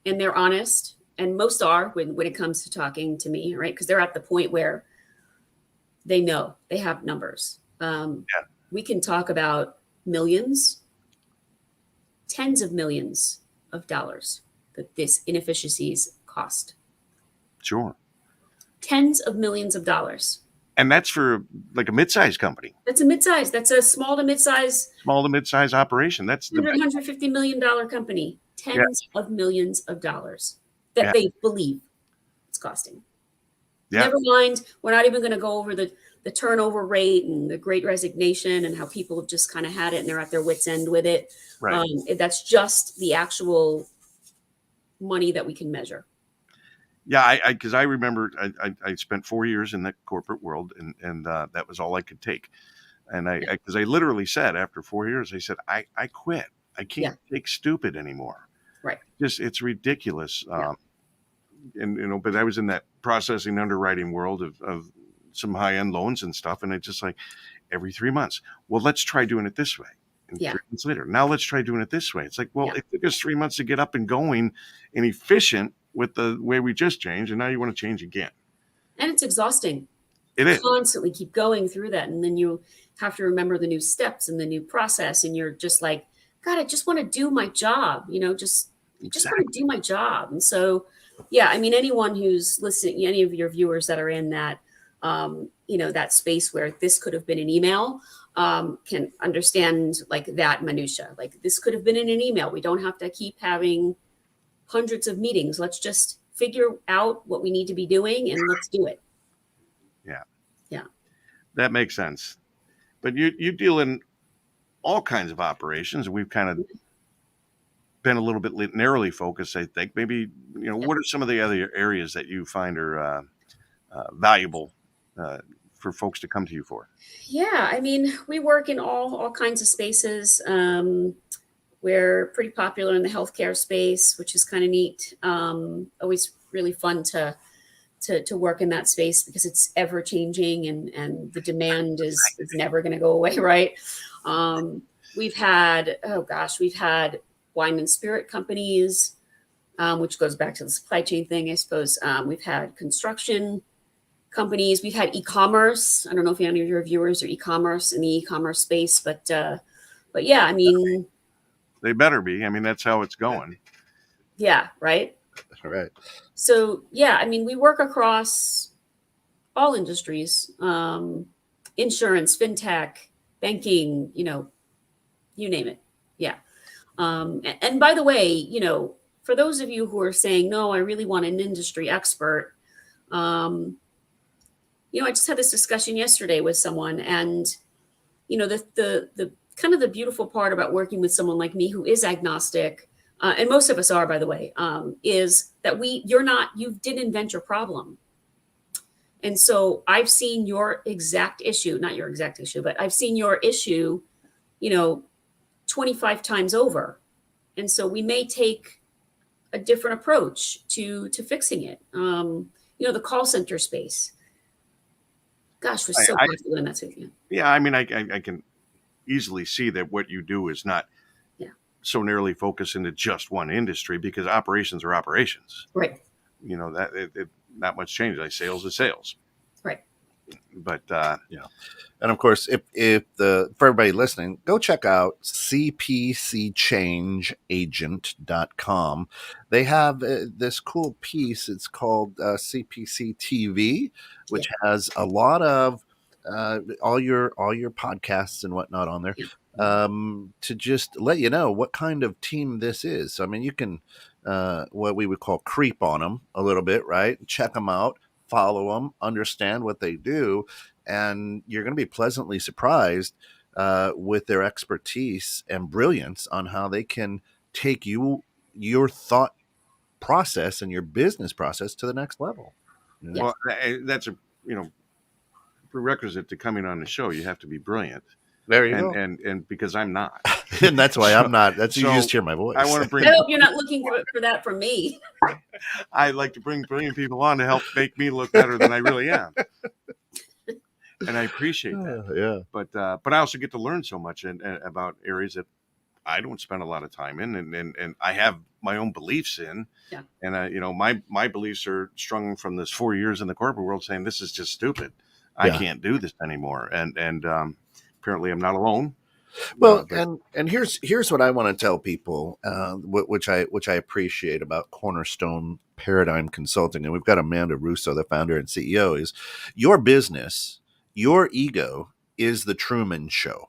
and they're honest, and most are when it comes to talking to me, right? Because they're at the point where they know they have numbers. We can talk about millions, tens of millions of dollars that this inefficiencies cost. Sure. Tens of millions of dollars. And that's for like a mid-sized company. That's a mid-size. That's a small to mid-size operation. That's the $150 million company. Tens of millions of dollars that they believe it's costing. Yeah. Never mind, we're not even going to go over the turnover rate and the great resignation and how people have just kind of had it and they're at their wits' end with it. Right. That's just the actual money that we can measure. Yeah, because I remember I spent 4 years in that corporate world and that was all I could take. And because I literally said after 4 years, I said, I quit. I can't take stupid anymore. Right. It's ridiculous. And but I was in that processing underwriting world of some high-end loans and stuff. And it's just like every 3 months, well, let's try doing it this way. And 3 months later, now let's try doing it this way. It's like, well, it took us 3 months to get up and going and efficient with the way we just changed. And now you want to change again. And it's exhausting. It is. Constantly keep going through that. And then you have to remember the new steps and the new process. And you're just like, God, I just want to do my job, just want to do my job. And so, I mean, anyone who's listening, any of your viewers that are in that, that space where this could have been an email, can understand like that minutia. Like this could have been in an email. We don't have to keep having hundreds of meetings. Let's just figure out what we need to be doing and let's do it. Yeah. Yeah. That makes sense. But you deal in all kinds of operations. We've kind of been a little bit narrowly focused, I think. Maybe, what are some of the other areas that you find are valuable for folks to come to you for? Yeah, I mean, we work in all kinds of spaces. We're pretty popular in the healthcare space, which is kind of neat. Always really fun to work in that space because it's ever changing and the demand is never going to go away, right? We've had wine and spirit companies, which goes back to the supply chain thing, I suppose. We've had construction companies. We've had e-commerce. I don't know if any of your viewers are e-commerce in the e-commerce space, but yeah, I mean, They better be. I mean, that's how it's going. Yeah, right. Right. So yeah, I mean, we work across all industries, insurance, fintech, banking, you name it. Yeah. And by the way, for those of you who are saying, no, I really want an industry expert, I just had this discussion yesterday with someone, and the kind of the beautiful part about working with someone like me who is agnostic, and most of us are, by the way, is that you didn't invent your problem. And so I've seen your exact issue, not your exact issue, but I've seen your issue, 25 times over. And so we may take a different approach to fixing it. The call center space, gosh, was so popular in that space. Yeah, I mean, I can easily see that what you do is not so narrowly focused into just one industry, because operations are operations. Right. That not much changes. Like sales is sales. Right. But and of course, if for everybody listening, go check out cpcchangeagent.com. They have this cool piece. It's called CPC TV, which has a lot of all your podcasts and whatnot on there, to just let you know what kind of team this is. So, I mean, you can what we would call creep on them a little bit, right? Check them out, follow them, understand what they do, and you're going to be pleasantly surprised with their expertise and brilliance on how they can take your thought process and your business process to the next level. Well, that's a prerequisite to coming on the show. You have to be brilliant. There you go. And because I'm not. And that's why I'm not. That's you just hear my voice. I want to bring. I hope you're not looking for that from me. I like to bring brilliant people on to help make me look better than I really am. And I appreciate that. Yeah. But I also get to learn so much about areas that I don't spend a lot of time in, and I have my own beliefs in. Yeah. And my beliefs are strung from this 4 years in the corporate world, saying this is just stupid. I can't do this anymore. And apparently I'm not alone. Well, and here's what I want to tell people, which I appreciate about Cornerstone Paradigm Consulting, and we've got Amanda Russo, the founder and CEO. Is your business, your ego is the Truman Show.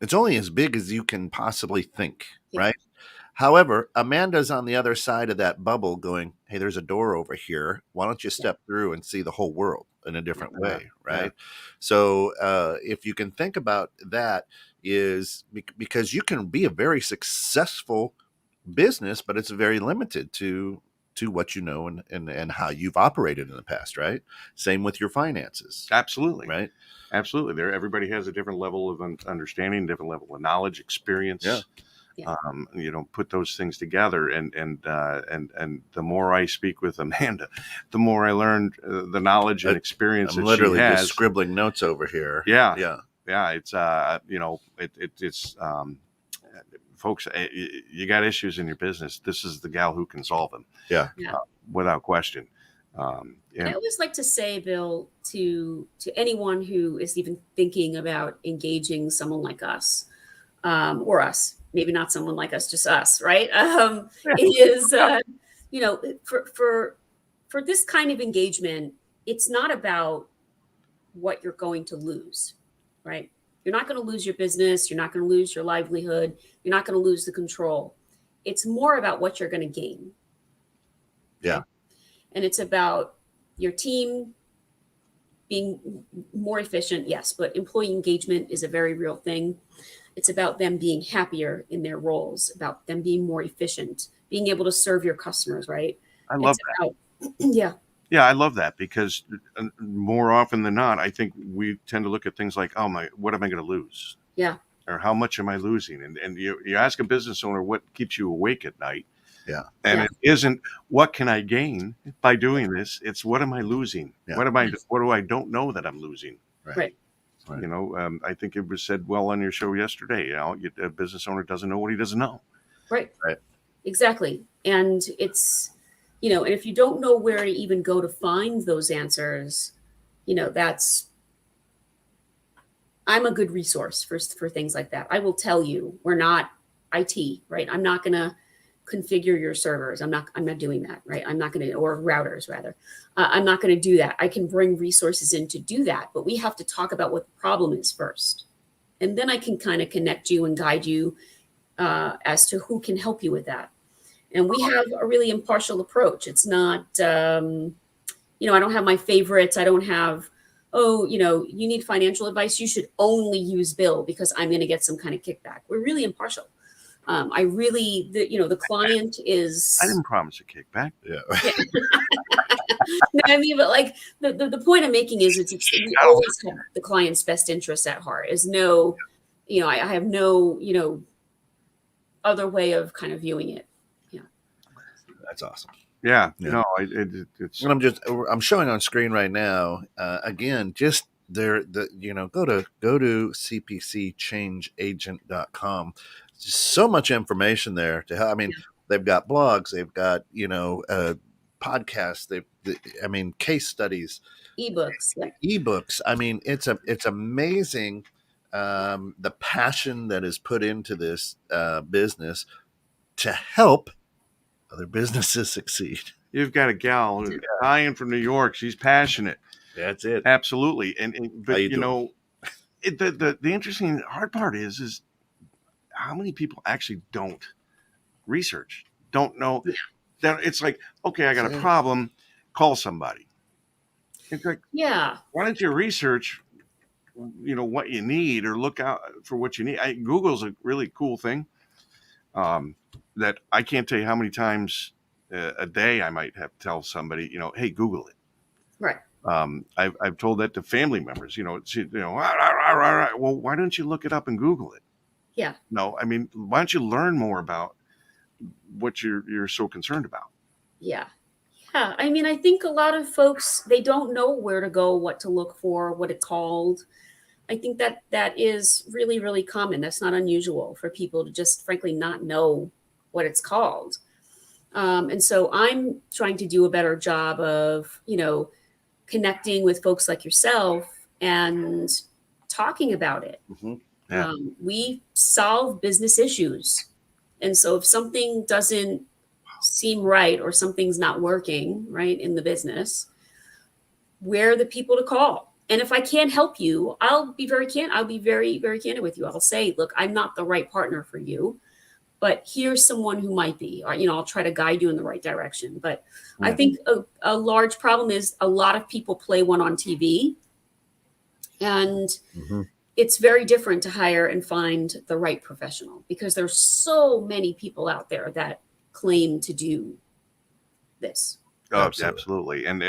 It's only as big as you can possibly think, right? However, Amanda's on the other side of that bubble going, hey, there's a door over here. Why don't you step through and see the whole world in a different way, right? Yeah. So if you can think about that, is because you can be a very successful business, but it's very limited to what you know and how you've operated in the past, right? Same with your finances. Absolutely. Right. Absolutely. Everybody has a different level of understanding, different level of knowledge, experience. Yeah. Put those things together, and the more I speak with Amanda, the more I learned the knowledge and experience. I'm that literally she has. just scribbling notes over here. Yeah. It's it's folks, you got issues in your business. This is the gal who can solve them. Yeah. Without question. I always like to say, Bill, to anyone who is even thinking about engaging someone like us, or us, maybe not someone like us, just us, right? Is for this kind of engagement, it's not about what you're going to lose, right? You're not going to lose your business. You're not going to lose your livelihood. You're not going to lose the control. It's more about what you're going to gain. Yeah. Okay? And it's about your team being more efficient, yes, but employee engagement is a very real thing. It's about them being happier in their roles, about them being more efficient, being able to serve your customers, right? I love that. Yeah. Yeah, I love that, because more often than not, I think we tend to look at things like, what am I going to lose? Yeah. Or how much am I losing? And you ask a business owner what keeps you awake at night. Yeah. And it isn't what can I gain by doing this? It's what am I losing? Yeah. What do I don't know that I'm losing? Right. I think it was said well on your show yesterday. A business owner doesn't know what he doesn't know. Right. Exactly. And it's, and if you don't know where to even go to find those answers, I'm a good resource for things like that. I will tell you, we're not IT, right? I'm not going to configure your servers. I'm not doing that, right? I'm not going to, or routers rather. I'm not going to do that. I can bring resources in to do that, but we have to talk about what the problem is first. And then I can kind of connect you and guide you as to who can help you with that. And we have a really impartial approach. It's not, I don't have my favorites. I don't have, you need financial advice. You should only use Bill because I'm going to get some kind of kickback. We're really impartial. The client is. I didn't promise a kickback. Yeah. No, I mean, but like the point I'm making is we always have the client's best interests at heart. Is no, I have no, other way of kind of viewing it. Yeah. That's awesome. Yeah. Yeah. No, it's. And I'm showing on screen right now. Again, just go to cpcchangeagent.com. Just so much information there to help. I mean, they've got blogs, they've got podcasts, case studies, ebooks. I mean, it's amazing the passion that is put into this business to help other businesses succeed. You've got a gal, Italian from New York. She's passionate. That's it. Absolutely. But the interesting hard part is how many people actually don't research, don't know. It's like, okay, I got a problem, call somebody. It's like, why don't you research, what you need or look out for what you need? Google's a really cool thing that I can't tell you how many times a day I might have to tell somebody, hey, Google it. Right. I've told that to family members, well, why don't you look it up and Google it? Yeah. No, I mean, why don't you learn more about what you're so concerned about? Yeah. Yeah. I mean, I think a lot of folks, they don't know where to go, what to look for, what it's called. I think that is really, really common. That's not unusual for people to just frankly not know what it's called. And so I'm trying to do a better job of, connecting with folks like yourself and talking about it. Mm-hmm. Yeah. We solve business issues. And so if something doesn't seem right or something's not working right in the business, we're the people to call. And if I can't help you, I'll be very very, very candid with you. I'll say, look, I'm not the right partner for you, but here's someone who might be, or, I'll try to guide you in the right direction. But I think a large problem is a lot of people play one on TV, and it's very different to hire and find the right professional because there's so many people out there that claim to do this. Oh, absolutely. And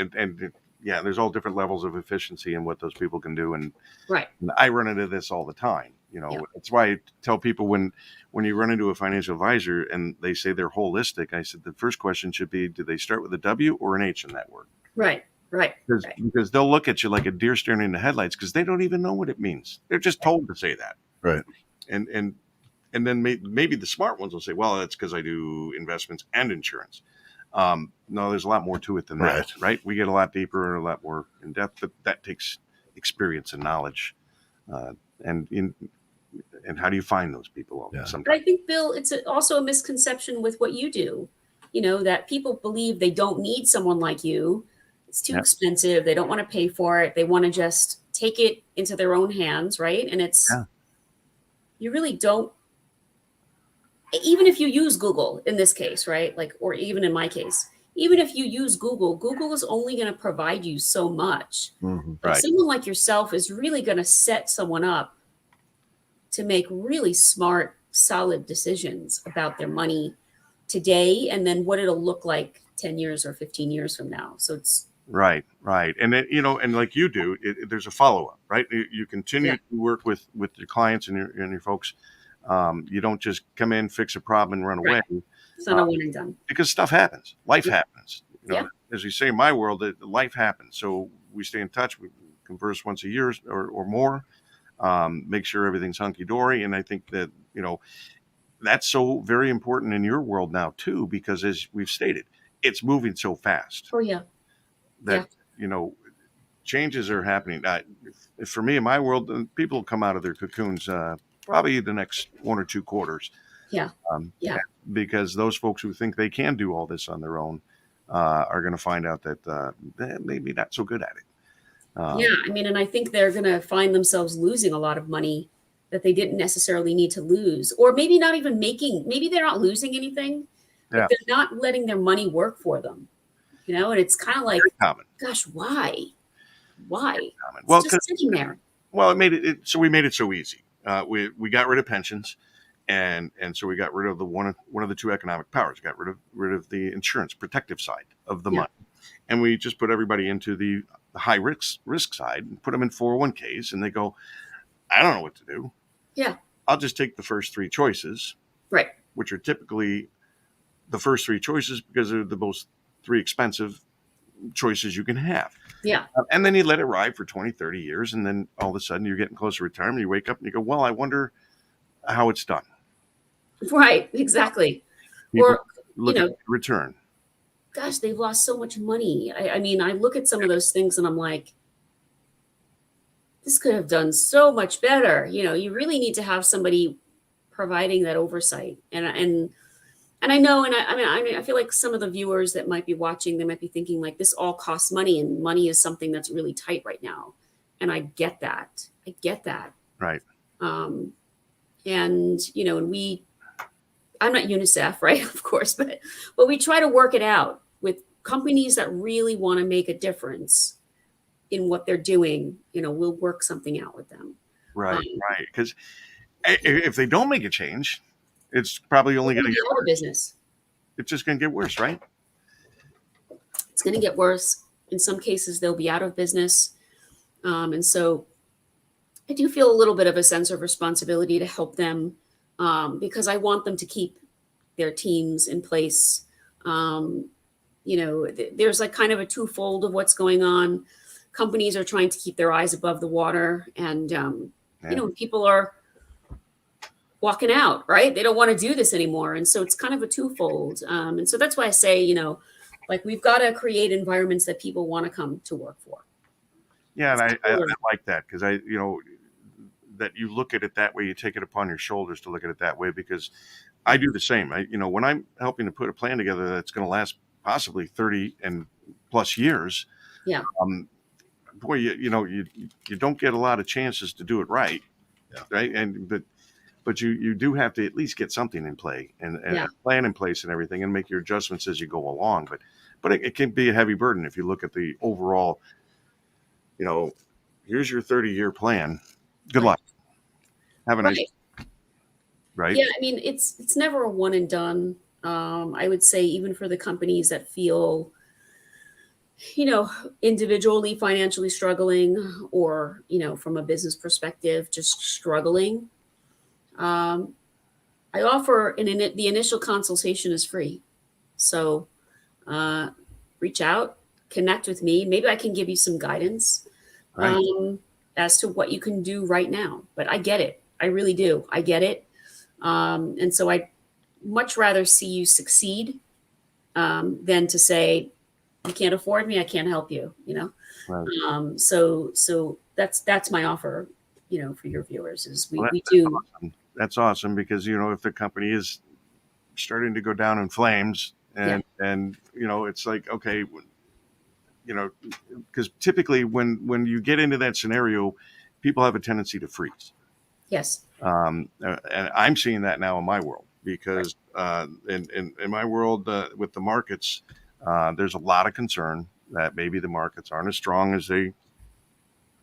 there's all different levels of efficiency in what those people can do. And I run into this all the time. That's why I tell people when you run into a financial advisor and they say they're holistic, I said the first question should be, do they start with a W or an H in that word? Right. Because they'll look at you like a deer staring in the headlights because they don't even know what it means. They're just told to say that. Right. And then maybe the smart ones will say, well, that's because I do investments and insurance. No, there's a lot more to it than that, right? We get a lot deeper and a lot more in depth, but that takes experience and knowledge. And how do you find those people? But I think, Bill, it's also a misconception with what you do, that people believe they don't need someone like you. It's too expensive. They don't want to pay for it. They want to just take it into their own hands, right? And you really don't. Even if you use Google in this case, right? Or even in my case, even if you use Google is only going to provide you so much. Mm-hmm. But someone like yourself is really going to set someone up to make really smart, solid decisions about their money today, and then what it'll look like 10 years or 15 years from now. So it's right. And then, and like you do, there's a follow-up, right? You continue to work with your clients and your folks. You don't just come in, fix a problem, and run away. It's not a one and done. Because stuff happens. Life happens. As you say in my world, life happens. So we stay in touch. We converse once a year or more. Make sure everything's hunky-dory. And I think that, that's so very important in your world now, too, because as we've stated, it's moving so fast. Oh, yeah. That, changes are happening. For me, in my world, people come out of their cocoons probably the next 1 or 2 quarters. Yeah. Yeah. Because those folks who think they can do all this on their own are going to find out that they're maybe not so good at it. Yeah. I mean, and I think they're going to find themselves losing a lot of money that they didn't necessarily need to lose, or maybe not even making, maybe they're not losing anything, but they're not letting their money work for them, and it's kind of like, common. Gosh, why? It's Well, just sitting there. Well, it made it so we made it so easy. We got rid of pensions, and so we got rid of the one of the two economic powers. Got rid of the insurance protective side of the money, and we just put everybody into the high risk side and put them in 401ks, and they go, I don't know what to do. Yeah, I'll just take the first three choices, right? Which are typically the first three choices because they're the most three expensive choices you can have. Yeah. And then you let it ride for 20, 30 years. And then all of a sudden you're getting close to retirement. You wake up and you go, well, I wonder how it's done. Right. Exactly. People or, look at return. Gosh, they've lost so much money. I mean, I look at some of those things and I'm like, this could have done so much better. You really need to have somebody providing that oversight. And I know, and I mean, I feel like some of the viewers that might be watching, they might be thinking like, this all costs money, and money is something that's really tight right now. And I get that. Right. And I'm not UNICEF, right? Of course, but we try to work it out with companies that really want to make a difference in what they're doing. We'll work something out with them. Right. Right. Because if they don't make a change, it's probably only going to get out of business. It's just going to get worse, right? It's going to get worse. In some cases, they'll be out of business. And so I do feel a little bit of a sense of responsibility to help them because I want them to keep their teams in place. There's like kind of a twofold of what's going on. Companies are trying to keep their eyes above the water. And, people are walking out, right? They don't want to do this anymore. And so it's kind of a twofold. And so that's why I say, like we've got to create environments that people want to come to work for. Yeah. And I like that because that you look at it that way, you take it upon your shoulders to look at it that way, because I do the same. When I'm helping to put a plan together that's going to last possibly 30 and plus years. Yeah. Boy, you don't get a lot of chances to do it right. Yeah. Right. But you do have to at least get something in play and a plan in place and everything, and make your adjustments as you go along. But it can be a heavy burden if you look at the overall, here's your 30-year plan. Good luck. Have a nice. Right. Yeah. I mean, it's never a one and done. I would say even for the companies that feel, individually financially struggling or, from a business perspective, just struggling. I offer the initial consultation is free. So reach out, connect with me. Maybe I can give you some guidance as to what you can do right now. But I get it. I really do. I get it. And so I'd much rather see you succeed than to say, you can't afford me, I can't help you, Right. So that's my offer, for your viewers is we do. Awesome. That's awesome because, if the company is starting to go down in flames and it's like, okay, because typically when you get into that scenario, people have a tendency to freeze. Yes. And I'm seeing that now in my world because in my world with the markets, there's a lot of concern that maybe the markets aren't as strong as they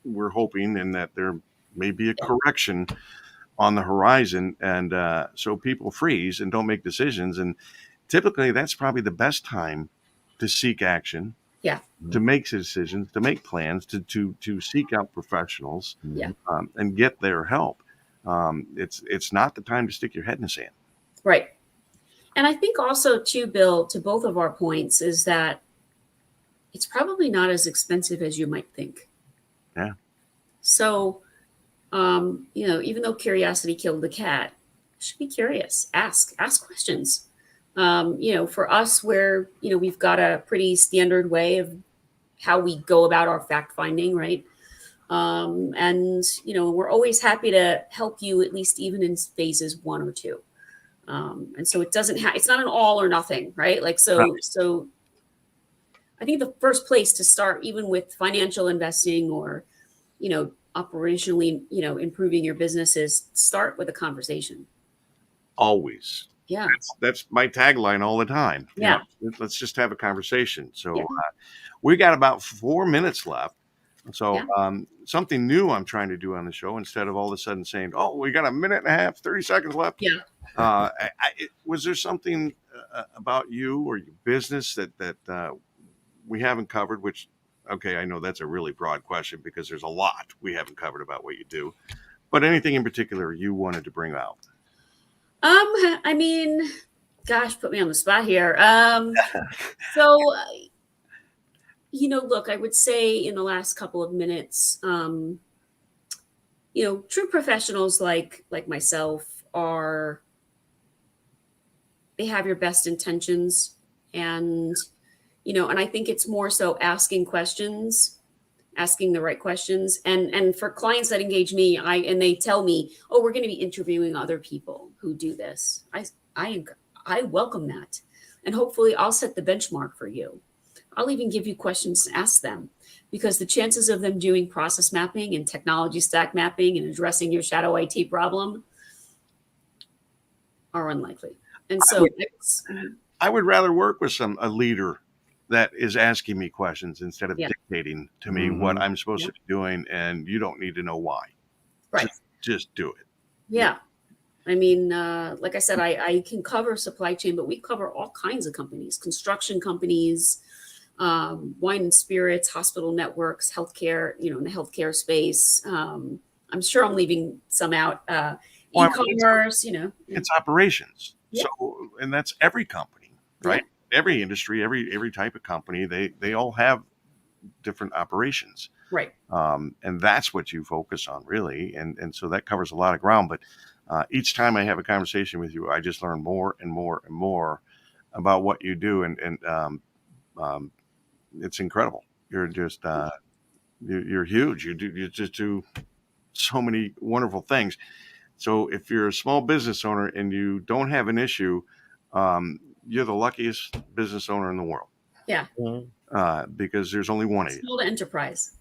were hoping, and that there may be a correction on the horizon. And so people freeze and don't make decisions. And typically that's probably the best time to seek action, to make decisions, to make plans, to seek out professionals and get their help. It's not the time to stick your head in the sand. Right. And I think also too, Bill, to both of our points is that it's probably not as expensive as you might think. Yeah. So, even though curiosity killed the cat, you should be curious, ask questions. For us where, we've got a pretty standard way of how we go about our fact finding, right? And, we're always happy to help you, at least even in phases 1 or 2. And so it doesn't have, it's not an all or nothing, right? Like, so I think the first place to start, even with financial investing or, operationally, improving your business, is start with a conversation. Always. Yeah. That's my tagline all the time. Yeah. Let's just have a conversation. So Yeah. we got about 4 minutes left. So Yeah. something new I'm trying to do on the show, instead of all of a sudden saying, "Oh, we got a minute and a half, 30 seconds left." Yeah. Was there something about you or your business that we haven't covered? Which, okay, I know that's a really broad question because there's a lot we haven't covered about what you do. But anything in particular you wanted to bring out? I mean, gosh, put me on the spot here. So, look, I would say in the last couple of minutes, true professionals like myself they have your best intentions, and and I think it's more so asking the right questions, and for clients that engage me, and they tell me, oh, we're going to be interviewing other people who do this. I welcome that, and hopefully I'll set the benchmark for you. I'll even give you questions to ask them, because the chances of them doing process mapping and technology stack mapping and addressing your shadow IT problem are unlikely. And so I would rather work with a leader that is asking me questions instead of Yeah. dictating to me what I'm supposed to be doing, and you don't need to know why. Right. Just do it. Yeah. I mean, like I said, I can cover supply chain, but we cover all kinds of companies: construction companies, wine and spirits, hospital networks, healthcare, in the healthcare space. I'm sure I'm leaving some out. Well, E-commerce, It's operations. Yeah. So, and that's every company, right? Every industry, every type of company, they all have different operations. Right. And that's what you focus on, really. And so that covers a lot of ground. But each time I have a conversation with you, I just learn more and more and more about what you do. And it's incredible. You're just, you're huge. You just do so many wonderful things. So if you're a small business owner and you don't have an issue, you're the luckiest business owner in the world. Yeah. Because there's only one of you. Small to enterprise.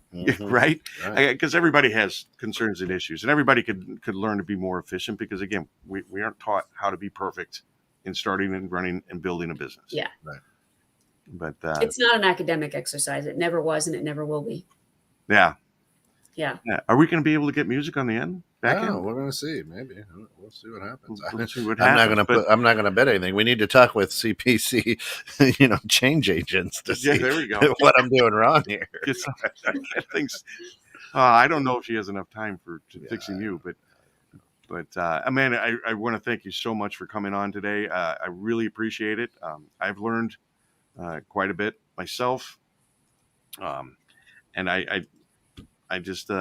Right? Because everybody has concerns and issues, and everybody could learn to be more efficient, because, again, we aren't taught how to be perfect in starting and running and building a business. Yeah. Right. But it's not an academic exercise. It never was, and it never will be. Yeah. Yeah. Are we going to be able to get music on the end? We're going to see. Maybe we'll see what happens. We'll see what I'm happens, I'm not going to bet anything. We need to talk with CPC, change agents to see there we go. what I'm doing wrong here. I don't know if she has enough time for fixing you, but Amanda, I want to thank you so much for coming on today. I really appreciate it. I've learned quite a bit myself, and I just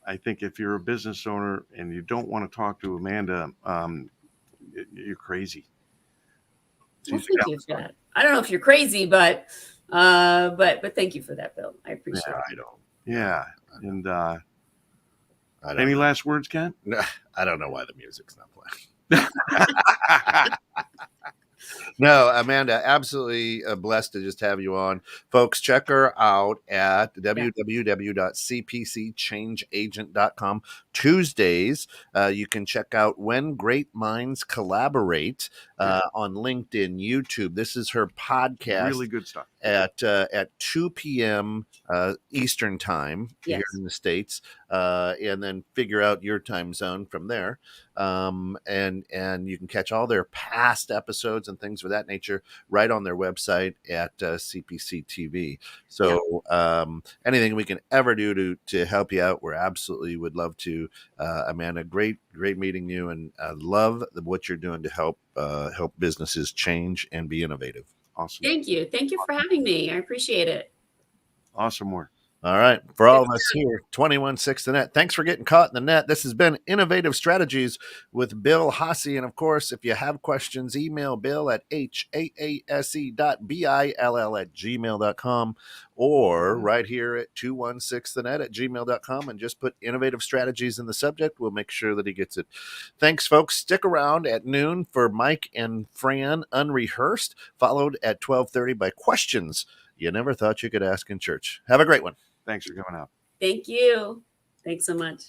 I think if you're a business owner and you don't want to talk to Amanda, you're crazy. Well, thank you for that. I don't know if you're crazy, but thank you for that, Bill. I appreciate it. I don't. Yeah. And I don't any know. last words, Ken? I don't know why the music's not playing. No, Amanda, absolutely blessed to just have you on. Folks, check her out at www.cpcchangeagent.com. Tuesdays, you can check out When Great Minds Collaborate on LinkedIn, YouTube. This is her podcast. Really good stuff. At 2 p.m. Eastern time here in the States, and then figure out your time zone from there. And you can catch all their past episodes and things of that nature right on their website at CPC TV. So anything we can ever do to help you out, we're absolutely would love to. Amanda, great meeting you, and love what you're doing to help businesses change and be innovative. Awesome. Thank you for having me. I appreciate it. Awesome work. All right. For all of us here, 21.6 the net. Thanks for getting caught in the net. This has been Innovative Strategies with Bill Haase. And of course, if you have questions, email Bill at haase.bill@gmail.com or right here at 216thenet at gmail.com and just put Innovative Strategies in the subject. We'll make sure that he gets it. Thanks, folks. Stick around at noon for Mike and Fran Unrehearsed, followed at 12:30 by Questions You Never Thought You Could Ask in Church. Have a great one. Thanks for coming out. Thank you. Thanks so much.